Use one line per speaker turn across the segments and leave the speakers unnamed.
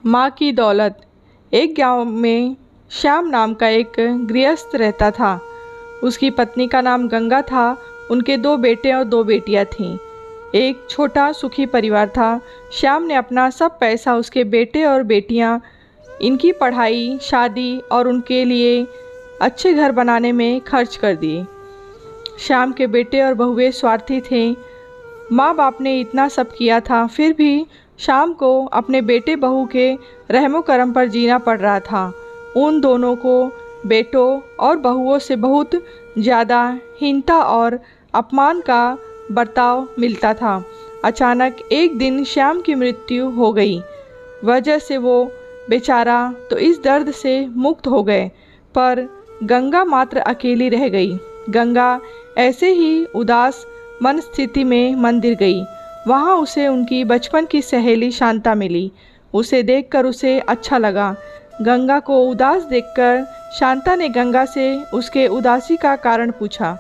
माँ की दौलत। एक गांव में श्याम नाम का एक गृहस्थ रहता था। उसकी पत्नी का नाम गंगा था। उनके 2 बेटे और 2 बेटियां थीं। एक छोटा सुखी परिवार था। श्याम ने अपना सब पैसा उसके बेटे और बेटियां, इनकी पढ़ाई, शादी और उनके लिए अच्छे घर बनाने में खर्च कर दिए। श्याम के बेटे और बहुएं स्वार्थी थे। माँ बाप ने इतना सब किया था, फिर भी श्याम को अपने बेटे बहू के रहमो करम पर जीना पड़ रहा था। उन दोनों को बेटों और बहुओं से बहुत ज़्यादा हीनता और अपमान का बर्ताव मिलता था। अचानक एक दिन श्याम की मृत्यु हो गई। वजह से वो बेचारा तो इस दर्द से मुक्त हो गए, पर गंगा मात्र अकेली रह गई। गंगा ऐसे ही उदास मन स्थिति में मंदिर गई। वहाँ उसे उनकी बचपन की सहेली शांता मिली। उसे देखकर उसे अच्छा लगा। गंगा को उदास देखकर शांता ने गंगा से उसके उदासी का कारण पूछा।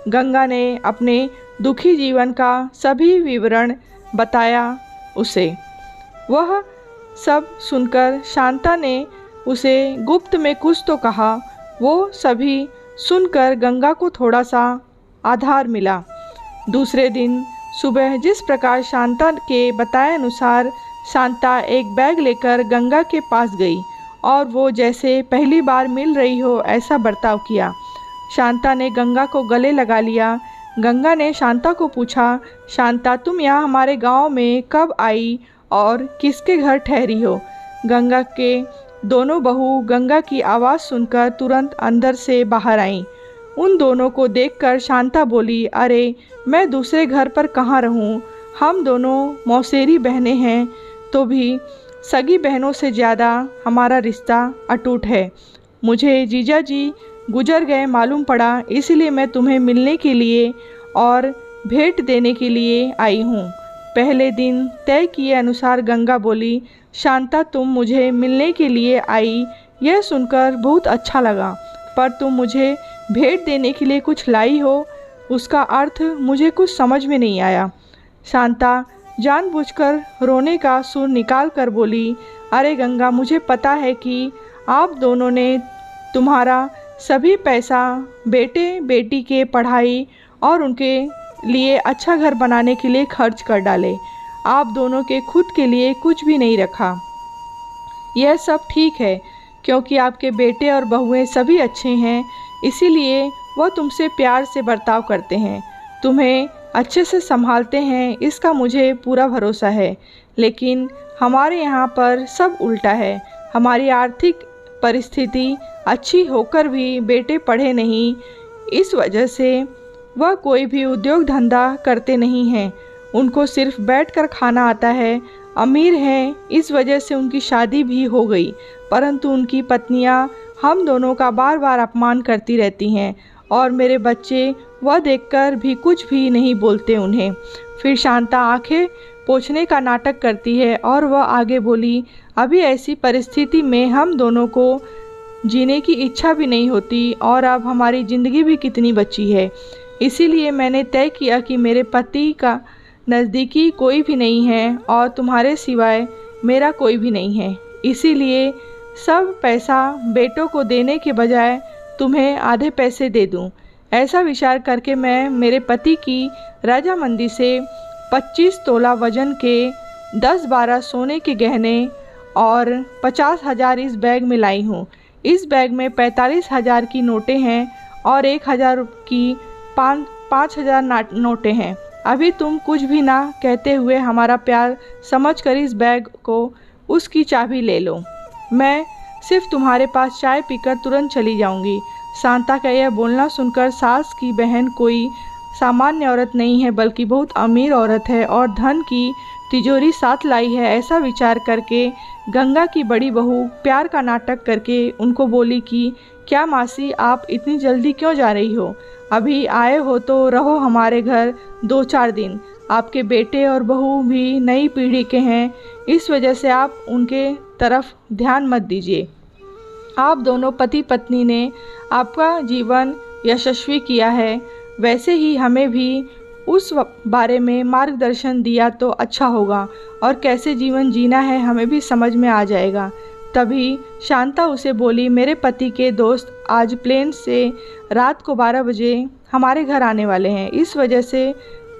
गंगा ने अपने दुखी जीवन का सभी विवरण बताया उसे। वह सब सुनकर शांता ने उसे गुप्त में कुछ तो कहा। वो सभी सुनकर गंगा को थोड़ा सा आधार मिला। दूसरे दिन सुबह जिस प्रकार शांता के बताए अनुसार शांता एक बैग लेकर गंगा के पास गई और वो जैसे पहली बार मिल रही हो ऐसा बर्ताव किया। शांता ने गंगा को गले लगा लिया। गंगा ने शांता को पूछा, शांता तुम यहाँ हमारे गांव में कब आई और किसके घर ठहरी हो? गंगा के दोनों बहू गंगा की आवाज़ सुनकर तुरंत अंदर से बाहर आईं। उन दोनों को देखकर शांता बोली, अरे मैं दूसरे घर पर कहाँ रहूँ? हम दोनों मौसेरी बहनें हैं, तो भी सगी बहनों से ज़्यादा हमारा रिश्ता अटूट है। मुझे जीजा जी गुजर गए मालूम पड़ा, इसलिए मैं तुम्हें मिलने के लिए और भेंट देने के लिए आई हूँ। पहले दिन तय किए अनुसार गंगा बोली, शांता तुम मुझे मिलने के लिए आई, यह सुनकर बहुत अच्छा लगा, पर तुम मुझे भेंट देने के लिए कुछ लाई हो, उसका अर्थ मुझे कुछ समझ में नहीं आया। शांता जानबूझकर रोने का सुर निकाल कर बोली, अरे गंगा, मुझे पता है कि आप दोनों ने तुम्हारा सभी पैसा बेटे बेटी के पढ़ाई और उनके लिए अच्छा घर बनाने के लिए खर्च कर डाले। आप दोनों के खुद के लिए कुछ भी नहीं रखा। यह सब ठीक है, क्योंकि आपके बेटे और बहुएं सभी अच्छे हैं, इसीलिए वह तुमसे प्यार से बर्ताव करते हैं, तुम्हें अच्छे से संभालते हैं, इसका मुझे पूरा भरोसा है। लेकिन हमारे यहाँ पर सब उल्टा है। हमारी आर्थिक परिस्थिति अच्छी होकर भी बेटे पढ़े नहीं, इस वजह से वह कोई भी उद्योग धंधा करते नहीं हैं। उनको सिर्फ बैठकर खाना आता है। अमीर हैं, इस वजह से उनकी शादी भी हो गई, परंतु उनकी पत्नियां हम दोनों का बार बार अपमान करती रहती हैं और मेरे बच्चे वह देखकर भी कुछ भी नहीं बोलते उन्हें। फिर शांता आंखें पोंछने का नाटक करती है और वह आगे बोली, अभी ऐसी परिस्थिति में हम दोनों को जीने की इच्छा भी नहीं होती और अब हमारी ज़िंदगी भी कितनी बची है। इसीलिए मैंने तय किया कि मेरे पति का नज़दीकी कोई भी नहीं है और तुम्हारे सिवाय मेरा कोई भी नहीं है। इसीलिए सब पैसा बेटों को देने के बजाय तुम्हें आधे पैसे दे दूं। ऐसा विचार करके मैं मेरे पति की रजामंदी से 25 तोला वजन के 10-12 सोने के गहने और 50,000 इस बैग में लाई हूँ। इस बैग में 45,000 की नोटें हैं और 1,000 की 5,000 नोटें हैं। अभी तुम कुछ भी ना कहते हुए हमारा प्यार समझकर इस बैग को उसकी चाबी ले लो। मैं सिर्फ तुम्हारे पास चाय पीकर तुरंत चली जाऊंगी। शांता का यह बोलना सुनकर सास की बहन कोई सामान्य औरत नहीं है, बल्कि बहुत अमीर औरत है और धन की तिजोरी साथ लाई है, ऐसा विचार करके गंगा की बड़ी बहू प्यार का नाटक करके उनको बोली कि क्या मासी, आप इतनी जल्दी क्यों जा रही हो? अभी आए हो तो रहो हमारे घर 2-4 दिन। आपके बेटे और बहू भी नई पीढ़ी के हैं, इस वजह से आप उनके तरफ ध्यान मत दीजिए। आप दोनों पति पत्नी ने आपका जीवन यशस्वी किया है, वैसे ही हमें भी उस बारे में मार्गदर्शन दिया तो अच्छा होगा और कैसे जीवन जीना है हमें भी समझ में आ जाएगा। तभी शांता उसे बोली, मेरे पति के दोस्त आज प्लेन से रात को 12 बजे हमारे घर आने वाले हैं, इस वजह से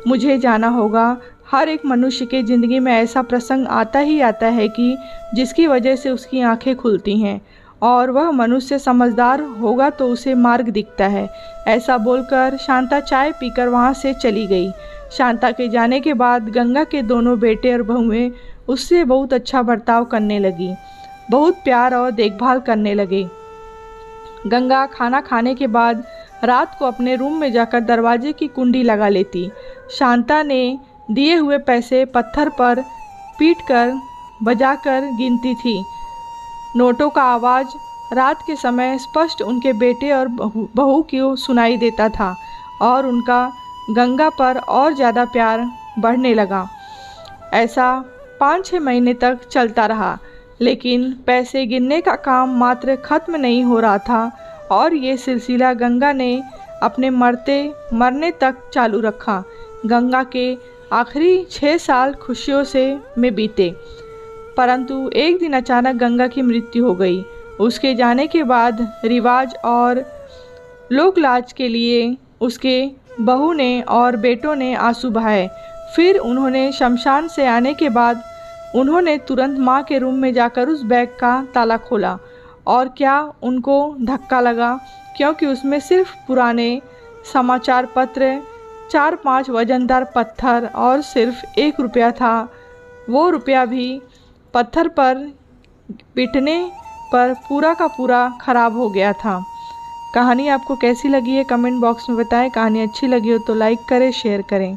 मुझे जाना होगा। हर एक मनुष्य के ज़िंदगी में ऐसा प्रसंग आता ही आता है कि जिसकी वजह से उसकी आंखें खुलती हैं और वह मनुष्य समझदार होगा तो उसे मार्ग दिखता है। ऐसा बोलकर शांता चाय पीकर वहाँ से चली गई। शांता के जाने के बाद गंगा के दोनों बेटे और बहुएं उससे बहुत अच्छा बर्ताव करने लगी, बहुत प्यार और देखभाल करने लगे। गंगा खाना खाने के बाद रात को अपने रूम में जाकर दरवाजे की कुंडी लगा लेती। शांता ने दिए हुए पैसे पत्थर पर पीटकर बजाकर गिनती थी। नोटों का आवाज़ रात के समय स्पष्ट उनके बेटे और बहू को सुनाई देता था और उनका गंगा पर और ज़्यादा प्यार बढ़ने लगा। ऐसा 5-6 महीने तक चलता रहा, लेकिन पैसे गिनने का काम मात्र ख़त्म नहीं हो रहा था और ये सिलसिला गंगा ने अपने मरने तक चालू रखा। गंगा के आखिरी 6 साल खुशियों में बीते, परंतु एक दिन अचानक गंगा की मृत्यु हो गई। उसके जाने के बाद रिवाज और लोकलाज के लिए उसके बहू ने और बेटों ने आंसू बहाए। फिर उन्होंने शमशान से आने के बाद उन्होंने तुरंत माँ के रूम में जाकर उस बैग का ताला खोला और क्या उनको धक्का लगा, क्योंकि उसमें सिर्फ पुराने समाचार पत्र, 4-5 वजनदार पत्थर और सिर्फ 1 रुपया था। वो रुपया भी पत्थर पर पीटने पर पूरा का पूरा खराब हो गया था। कहानी आपको कैसी लगी है कमेंट बॉक्स में बताएं। कहानी अच्छी लगी हो तो लाइक करें, शेयर करें।